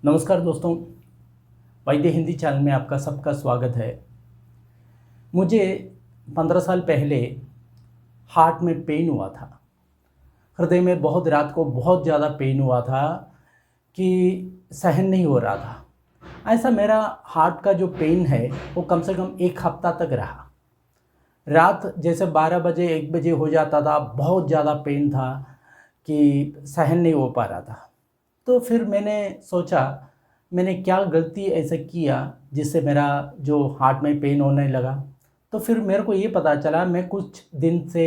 नमस्कार दोस्तों, वैद्य हिंदी चैनल में आपका सबका स्वागत है। मुझे 15 साल पहले हार्ट में पेन हुआ था। हृदय में बहुत रात को बहुत ज़्यादा पेन हुआ था कि सहन नहीं हो रहा था। ऐसा मेरा हार्ट का जो पेन है वो कम से कम 1 हफ्ता तक रहा। रात जैसे 12 बजे 1 बजे हो जाता था, बहुत ज़्यादा पेन था कि सहन नहीं हो पा रहा था। तो फिर मैंने सोचा मैंने क्या गलती ऐसा किया जिससे मेरा जो हार्ट में पेन होने लगा। तो फिर मेरे को ये पता चला मैं कुछ दिन से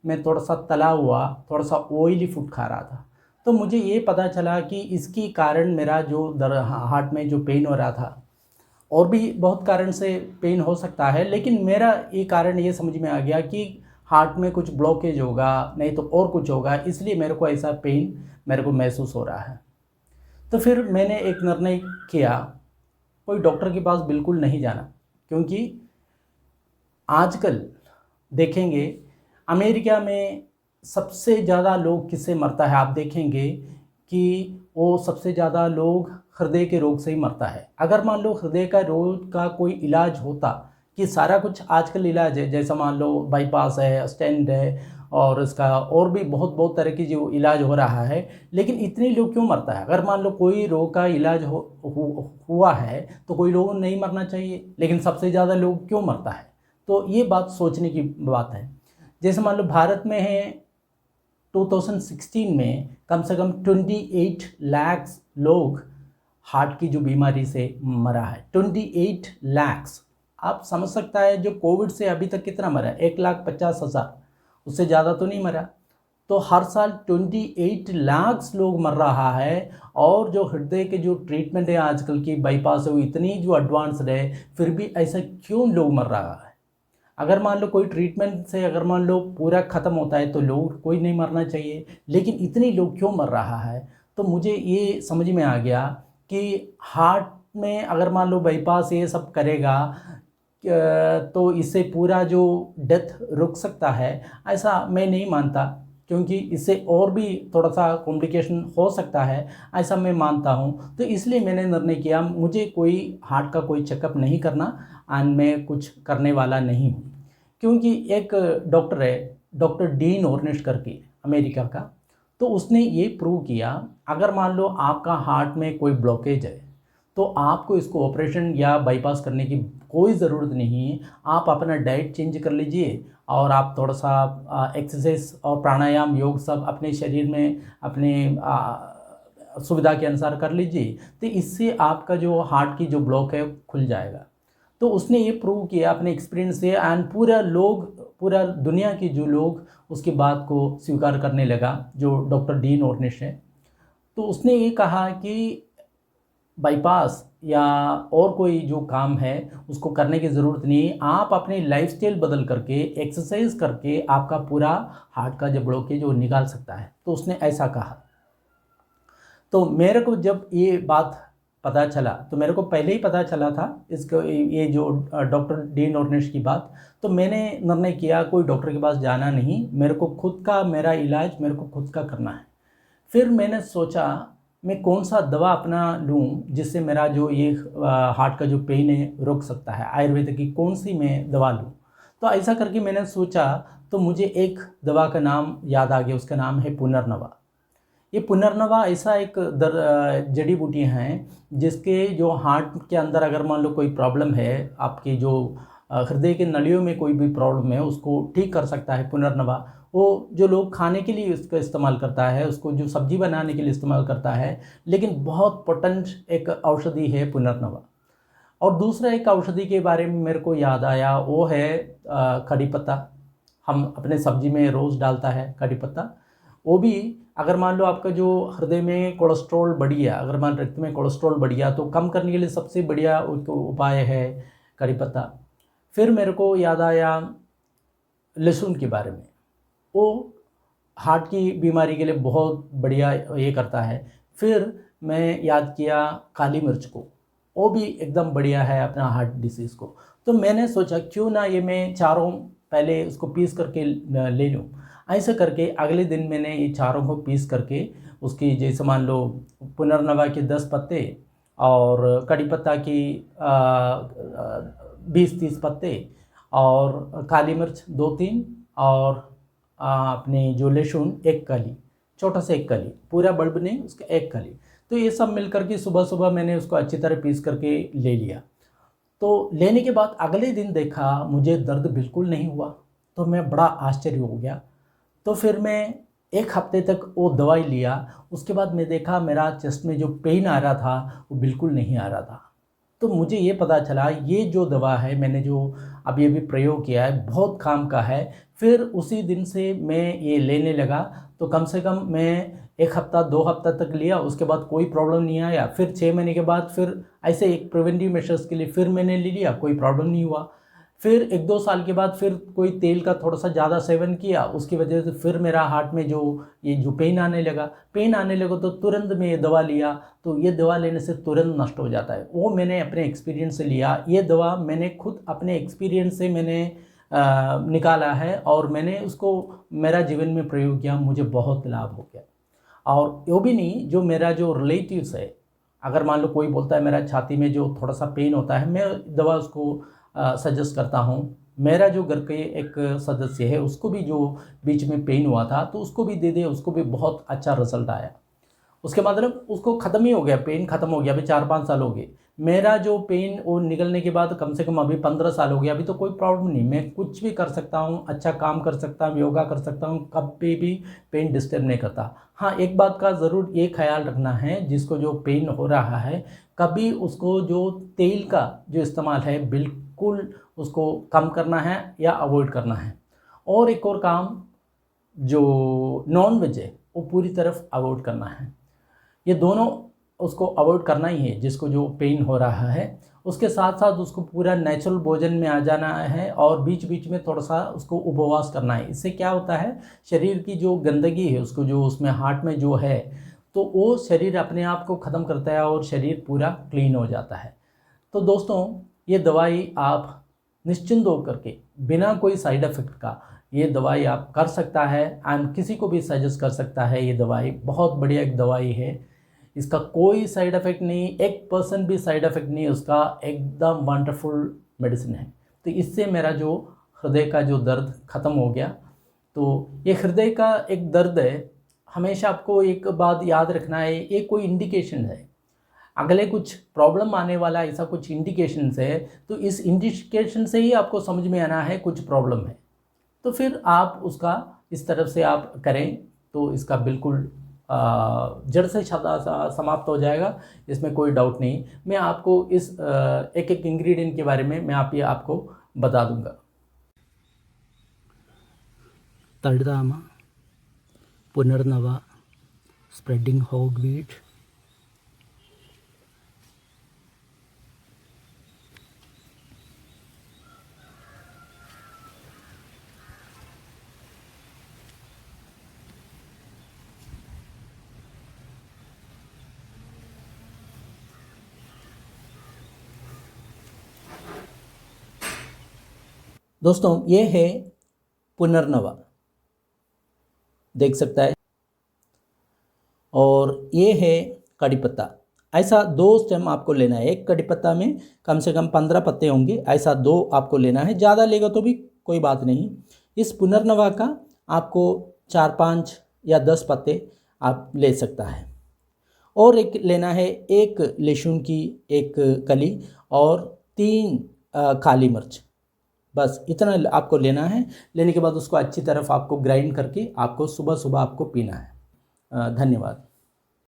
मैं थोड़ा सा तला हुआ, थोड़ा सा ऑयली फूड खा रहा था। तो मुझे ये पता चला कि इसकी कारण मेरा जो हार्ट में जो पेन हो रहा था, और भी बहुत कारण से पेन हो सकता है, लेकिन मेरा ये कारण ये समझ में आ गया कि हार्ट में कुछ ब्लॉकेज होगा, नहीं तो और कुछ होगा, इसलिए मेरे को ऐसा पेन मेरे को महसूस हो रहा है। तो फिर मैंने एक निर्णय किया, कोई डॉक्टर के पास बिल्कुल नहीं जाना, क्योंकि आजकल देखेंगे अमेरिका में सबसे ज़्यादा लोग किससे मरता है। आप देखेंगे कि वो सबसे ज़्यादा लोग हृदय के रोग से ही मरता है। अगर मान लो हृदय का रोग का कोई इलाज होता, कि सारा कुछ आजकल इलाज है, जैसा मान लो बाईपास है, स्टेंट है, और इसका और भी बहुत बहुत तरह की जो इलाज हो रहा है, लेकिन इतने लोग क्यों मरता है। अगर मान लो कोई रोग का इलाज हुआ है तो कोई लोग नहीं मरना चाहिए, लेकिन सबसे ज़्यादा लोग क्यों मरता है। तो ये बात सोचने की बात है। जैसे मान लो भारत में है, 2016 में कम से कम 28 लाख लोग हार्ट की जो बीमारी से मरा है। 28 लाख, आप समझ सकता है जो कोविड से अभी तक कितना मरा है, 1,50,000, उससे ज़्यादा तो नहीं मरा। तो हर साल 28 लाख लोग मर रहा है। और जो हृदय के जो ट्रीटमेंट है आजकल की बाईपास है वो इतनी जो एडवांस्ड है, फिर भी ऐसा क्यों लोग मर रहा है। अगर मान लो कोई ट्रीटमेंट से अगर मान लो पूरा ख़त्म होता है तो लोग कोई नहीं मरना चाहिए, लेकिन इतने लोग क्यों मर रहा है। तो मुझे ये समझ में आ गया कि हार्ट में अगर मान लो बाईपास ये सब करेगा तो इससे पूरा जो डेथ रुक सकता है, ऐसा मैं नहीं मानता, क्योंकि इससे और भी थोड़ा सा कॉम्प्लिकेशन हो सकता है, ऐसा मैं मानता हूँ। तो इसलिए मैंने निर्णय किया मुझे कोई हार्ट का कोई चेकअप नहीं करना, एंड मैं कुछ करने वाला नहीं हूँ। क्योंकि एक डॉक्टर है, डॉक्टर डीन ऑर्निश करके, अमेरिका का, तो उसने ये प्रूव किया अगर मान लो आपका हार्ट में कोई ब्लॉकेज है तो आपको इसको ऑपरेशन या बाईपास करने की कोई ज़रूरत नहीं है। आप अपना डाइट चेंज कर लीजिए और आप थोड़ा सा एक्सरसाइज और प्राणायाम योग सब अपने शरीर में अपने सुविधा के अनुसार कर लीजिए, तो इससे आपका जो हार्ट की जो ब्लॉक है खुल जाएगा। तो उसने ये प्रूव किया अपने एक्सपीरियंस से, एंड पूरा दुनिया के जो लोग उसकी बात को स्वीकार करने लगा, जो डॉक्टर डीन ऑर्निश है। तो उसने ये कहा कि बाईपास या और कोई जो काम है उसको करने की ज़रूरत नहीं है, आप अपनी लाइफस्टाइल बदल करके एक्सरसाइज करके आपका पूरा हार्ट का जो ब्लॉकेज वो निकाल सकता है। तो उसने ऐसा कहा। तो मेरे को जब ये बात पता चला, तो मेरे को पहले ही पता चला था इसको, ये जो डॉक्टर डीन ऑर्निश की बात, तो मैंने निर्णय किया कोई डॉक्टर के पास जाना नहीं, मेरे को खुद का मेरा इलाज मेरे को खुद का करना है। फिर मैंने सोचा मैं कौन सा दवा अपना लूँ जिससे मेरा जो ये हार्ट का जो पेन है रुक सकता है, आयुर्वेद की कौन सी मैं दवा लूँ। तो ऐसा करके मैंने सोचा, तो मुझे एक दवा का नाम याद आ गया, उसका नाम है पुनर्नवा। ये पुनर्नवा ऐसा एक जड़ी बूटी हैं जिसके जो हार्ट के अंदर अगर मान लो कोई प्रॉब्लम है, आपकी जो हृदय के नलियों में कोई भी प्रॉब्लम है उसको ठीक कर सकता है पुनर्नवा। वो जो लोग खाने के लिए उसका इस्तेमाल करता है, उसको जो सब्जी बनाने के लिए इस्तेमाल करता है, लेकिन बहुत पोटेंट एक औषधि है पुनर्नवा। और दूसरा एक औषधि के बारे में मेरे को याद आया, वो है कड़ी पत्ता। हम अपने सब्जी में रोज़ डालता है कड़ी पत्ता। वो भी अगर मान लो आपका जो हृदय में कोलेस्ट्रॉल बढ़ गया, अगर मान रक्त में कोलेस्ट्रॉल बढ़ गया, तो कम करने के लिए सबसे बढ़िया उपाय है कड़ी पत्ता। फिर मेरे को याद आया लहसुन के बारे में, वो हार्ट की बीमारी के लिए बहुत बढ़िया ये करता है। फिर मैं याद किया काली मिर्च को, वो भी एकदम बढ़िया है अपना हार्ट डिसीज़ को। तो मैंने सोचा क्यों ना ये मैं चारों पहले उसको पीस करके ले लूँ। ऐसा करके अगले दिन मैंने ये चारों को पीस करके उसकी, जैसे मान लो पुनर्नवा के 10 पत्ते और कड़ी पत्ता की 20-30 पत्ते, और काली मिर्च 2-3, और अपने जो लहसुन 1 कली, छोटा सा 1 कली, पूरा बल्ब नहीं, उसका 1 कली। तो ये सब मिल करके सुबह सुबह मैंने उसको अच्छी तरह पीस करके ले लिया। तो लेने के बाद अगले दिन देखा मुझे दर्द बिल्कुल नहीं हुआ, तो मैं बड़ा आश्चर्य हो गया। तो फिर मैं 1 हफ्ते तक वो दवाई लिया। उसके बाद मैं देखा मेरा चेस्ट में जो पेन आ रहा था वो बिल्कुल नहीं आ रहा था। तो मुझे ये पता चला ये जो दवा है मैंने जो अभी प्रयोग किया है बहुत काम का है। फिर उसी दिन से मैं ये लेने लगा। तो कम से कम मैं 1 हफ्ता 2 हफ्ता तक लिया, उसके बाद कोई प्रॉब्लम नहीं आया। फिर 6 महीने के बाद फिर ऐसे एक प्रिवेंटिव मेजर्स के लिए फिर मैंने ले लिया, कोई प्रॉब्लम नहीं हुआ। फिर 1-2 साल के बाद फिर कोई तेल का थोड़ा सा ज़्यादा सेवन किया, उसकी वजह से फिर मेरा हार्ट में जो पेन आने लगा तो तुरंत मैं ये दवा लिया। तो ये दवा लेने से तुरंत नष्ट हो जाता है। वो मैंने अपने एक्सपीरियंस से लिया, ये दवा मैंने खुद अपने एक्सपीरियंस से मैंने निकाला है और मैंने उसको मेरा जीवन में प्रयोग किया, मुझे बहुत लाभ हो गया। और वो भी नहीं, जो मेरा जो रिलेटिव्स है, अगर मान लो कोई बोलता है मेरा छाती में जो थोड़ा सा पेन होता है, मैं दवा उसको सजेस्ट करता हूँ। मेरा जो घर के एक सदस्य है उसको भी जो बीच में पेन हुआ था तो उसको भी दे दिया, उसको भी बहुत अच्छा रिजल्ट आया। उसके मतलब उसको ख़त्म ही हो गया, पेन ख़त्म हो गया। अभी 4-5 साल हो गए। मेरा जो पेन वो निकलने के बाद कम से कम अभी 15 साल हो गया। अभी तो कोई प्रॉब्लम नहीं, मैं कुछ भी कर सकता हूँ, अच्छा काम कर सकता हूँ, योगा कर सकता हूँ, कभी भी पेन डिस्टर्ब नहीं करता। हाँ, एक बात का ज़रूर ये ख्याल रखना है, जिसको जो पेन हो रहा है कभी उसको जो तेल का जो इस्तेमाल है बिल्कुल उसको कम करना है या अवॉइड करना है। और एक और काम, जो नॉन वेज है वो पूरी तरफ अवॉइड करना है। ये दोनों उसको अवॉइड करना ही है जिसको जो पेन हो रहा है। उसके साथ साथ उसको पूरा नेचुरल भोजन में आ जाना है और बीच बीच में थोड़ा सा उसको उपवास करना है। इससे क्या होता है, शरीर की जो गंदगी है उसको जो उसमें हार्ट में जो है तो वो शरीर अपने आप को ख़त्म करता है और शरीर पूरा क्लीन हो जाता है। तो दोस्तों, ये दवाई आप निश्चिंत होकर के बिना कोई साइड इफ़ेक्ट का ये दवाई आप कर सकता है एंड किसी को भी सजेस्ट कर सकता है। ये दवाई बहुत बढ़िया एक दवाई है, इसका कोई साइड इफ़ेक्ट नहीं, 1% भी साइड इफ़ेक्ट नहीं, उसका एकदम वंडरफुल मेडिसिन है। तो इससे मेरा जो हृदय का जो दर्द ख़त्म हो गया। तो ये हृदय का एक दर्द है, हमेशा आपको एक बात याद रखना है, ये कोई इंडिकेशन है, अगले कुछ प्रॉब्लम आने वाला ऐसा कुछ इंडिकेशन है। तो इस इंडिकेशन से ही आपको समझ में आना है कुछ प्रॉब्लम है, तो फिर आप उसका इस तरफ से आप करें तो इसका बिल्कुल जड़ से समाप्त हो जाएगा, इसमें कोई डाउट नहीं। मैं आपको इस एक एक इंग्रेडिएंट के बारे में मैं आपको बता दूंगा। तड़दामा, पुनर्नवा, स्प्रेडिंग होगवीट, दोस्तों ये है पुनर्नवा, देख सकता है, और ये है कड़ी पत्ता। ऐसा 2 स्टेम आपको लेना है। एक कड़ी पत्ता में कम से कम 15 पत्ते होंगे, ऐसा 2 आपको लेना है, ज़्यादा लेगा तो भी कोई बात नहीं। इस पुनर्नवा का आपको 4-5 या 10 पत्ते आप ले सकता है। और एक लेना है, एक लहसुन की 1 कली और 3 काली मिर्च, बस इतना आपको लेना है। लेने के बाद उसको अच्छी तरह आपको ग्राइंड करके आपको सुबह सुबह आपको पीना है। धन्यवाद।